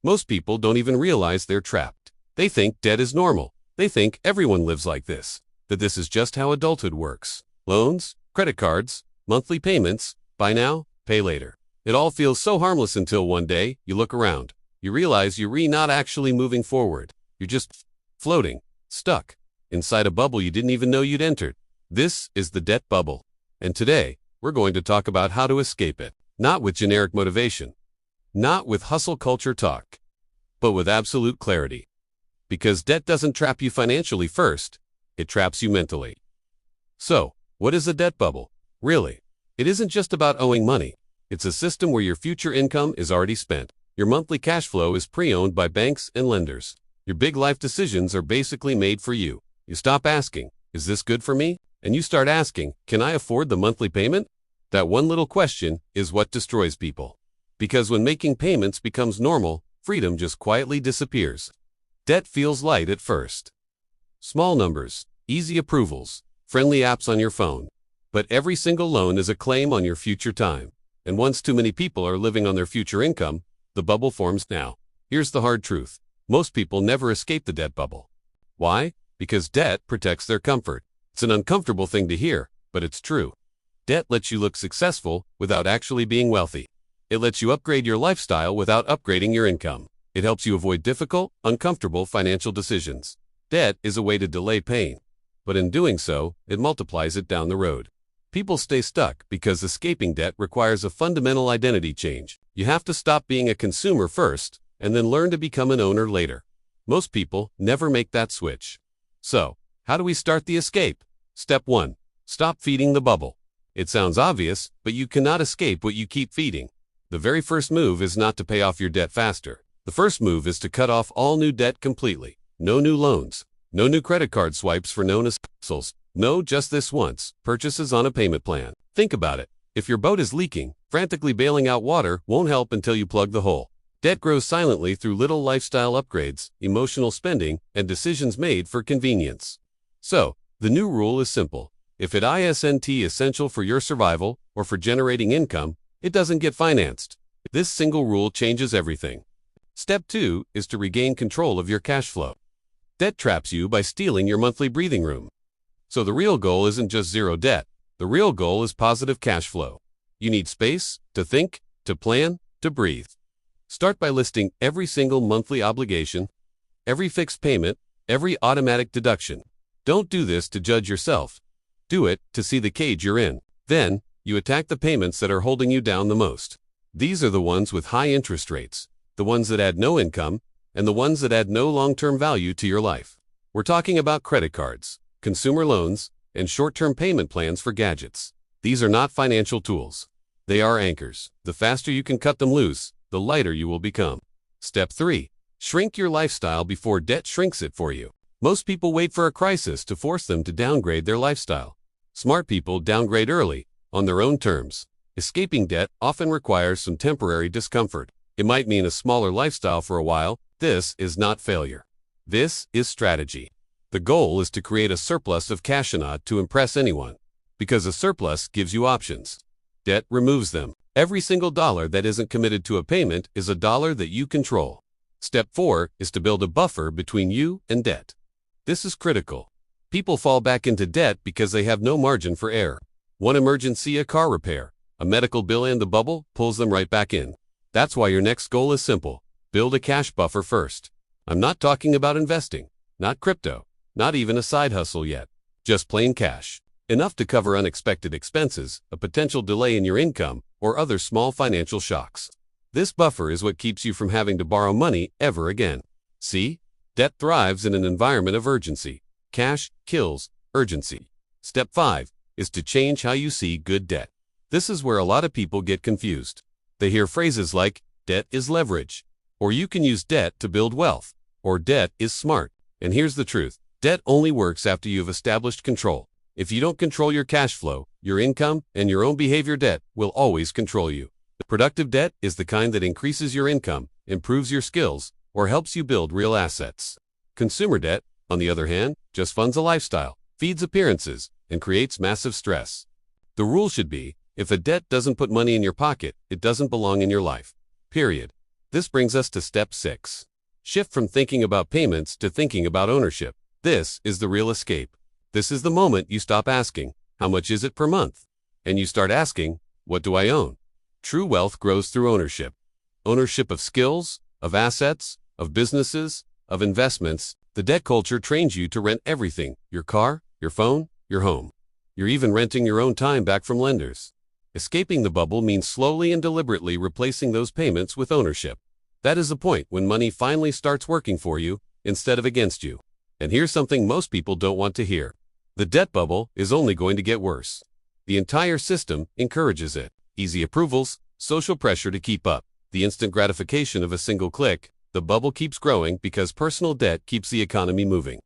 Most people don't even realize they're trapped. They think debt is normal. They think everyone lives like this, that this is just how adulthood works. Loans, credit cards, monthly payments, buy now, pay later. It all feels so harmless until one day you look around. You realize you're not actually moving forward. You're just floating, stuck, inside a bubble you didn't even know you'd entered. This is the debt bubble. And today, we're going to talk about how to escape it. Not with generic motivation. Not with hustle culture talk. But with absolute clarity. Because debt doesn't trap you financially first. It traps you mentally. So, what is a debt bubble? Really, it isn't just about owing money. It's a system where your future income is already spent. Your monthly cash flow is pre-owned by banks and lenders. Your big life decisions are basically made for you. You stop asking, is this good for me? And you start asking, can I afford the monthly payment? That one little question is what destroys people. Because when making payments becomes normal, freedom just quietly disappears. Debt feels light at first. Small numbers, easy approvals, friendly apps on your phone. But every single loan is a claim on your future time. And once too many people are living on their future income, the bubble forms now. Here's the hard truth. Most people never escape the debt bubble. Why? Because debt protects their comfort. It's an uncomfortable thing to hear, but it's true. Debt lets you look successful without actually being wealthy. It lets you upgrade your lifestyle without upgrading your income. It helps you avoid difficult, uncomfortable financial decisions. Debt is a way to delay pain. But in doing so, it multiplies it down the road. People stay stuck because escaping debt requires a fundamental identity change. You have to stop being a consumer first, and then learn to become an owner later. Most people never make that switch. So, how do we start the escape? Step 1. Stop feeding the bubble. It sounds obvious, but you cannot escape what you keep feeding. The very first move is not to pay off your debt faster. The first move is to cut off all new debt completely. No new loans. No new credit card swipes for known as hassles. No, just this once, purchases on a payment plan. Think about it. If your boat is leaking, frantically bailing out water won't help until you plug the hole. Debt grows silently through little lifestyle upgrades, emotional spending, and decisions made for convenience. So, the new rule is simple. If it isn't essential for your survival or for generating income, it doesn't get financed. This single rule changes everything. Step 2 is to regain control of your cash flow. Debt traps you by stealing your monthly breathing room. So the real goal isn't just zero debt. The real goal is positive cash flow. You need space to think, to plan, to breathe. Start by listing every single monthly obligation, every fixed payment, every automatic deduction. Don't do this to judge yourself. Do it to see the cage you're in. Then, you attack the payments that are holding you down the most. These are the ones with high interest rates, the ones that add no income, and the ones that add no long-term value to your life. We're talking about credit cards, consumer loans, and short-term payment plans for gadgets. These are not financial tools. They are anchors. The faster you can cut them loose, the lighter you will become. Step 3. Shrink your lifestyle before debt shrinks it for you. Most people wait for a crisis to force them to downgrade their lifestyle. Smart people downgrade early, on their own terms. Escaping debt often requires some temporary discomfort. It might mean a smaller lifestyle for a while. This is not failure. This is strategy. The goal is to create a surplus of cash not to impress anyone. Because a surplus gives you options. Debt removes them. Every single dollar that isn't committed to a payment is a dollar that you control. Step 4 is to build a buffer between you and debt. This is critical. People fall back into debt because they have no margin for error. One emergency, a car repair, a medical bill, and the bubble pulls them right back in. That's why your next goal is simple. Build a cash buffer first. I'm not talking about investing, not crypto, not even a side hustle yet. Just plain cash. Enough to cover unexpected expenses, a potential delay in your income, or other small financial shocks. This buffer is what keeps you from having to borrow money ever again. See? Debt thrives in an environment of urgency. Cash kills urgency. Step 5 is to change how you see good debt. This is where a lot of people get confused. They hear phrases like, debt is leverage, or you can use debt to build wealth, or debt is smart. And here's the truth. Debt only works after you've established control. If you don't control your cash flow, your income, and your own behavior, debt will always control you. Productive debt is the kind that increases your income, improves your skills, or helps you build real assets. Consumer debt, on the other hand, just funds a lifestyle, feeds appearances, and creates massive stress. The rule should be, if a debt doesn't put money in your pocket, it doesn't belong in your life. Period. This brings us to step 6. Shift from thinking about payments to thinking about ownership. This is the real escape. This is the moment you stop asking, how much is it per month? And you start asking, what do I own? True wealth grows through ownership. Ownership of skills, of assets, of businesses, of investments. The debt culture trains you to rent everything, your car, your phone, your home. You're even renting your own time back from lenders. Escaping the bubble means slowly and deliberately replacing those payments with ownership. That is the point when money finally starts working for you instead of against you. And here's something most people don't want to hear. The debt bubble is only going to get worse. The entire system encourages it. Easy approvals, social pressure to keep up, the instant gratification of a single click. The bubble keeps growing because personal debt keeps the economy moving.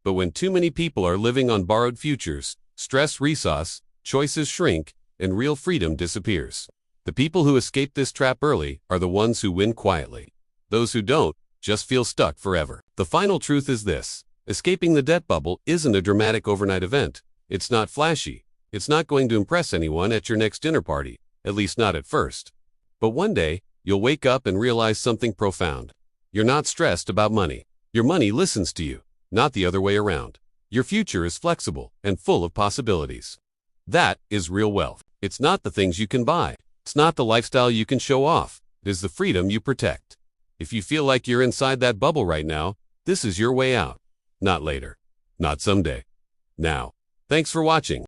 But when too many people are living on borrowed futures, stress resource, choices shrink, and real freedom disappears. The people who escape this trap early are the ones who win quietly. Those who don't just feel stuck forever. The final truth is this: escaping the debt bubble isn't a dramatic overnight event. It's not flashy. It's not going to impress anyone at your next dinner party, at least not at first. But one day, you'll wake up and realize something profound. You're not stressed about money. Your money listens to you, not the other way around. Your future is flexible and full of possibilities. That is real wealth. It's not the things you can buy. It's not the lifestyle you can show off. It is the freedom you protect. If you feel like you're inside that bubble right now, this is your way out. Not later. Not someday. Now. Thanks for watching.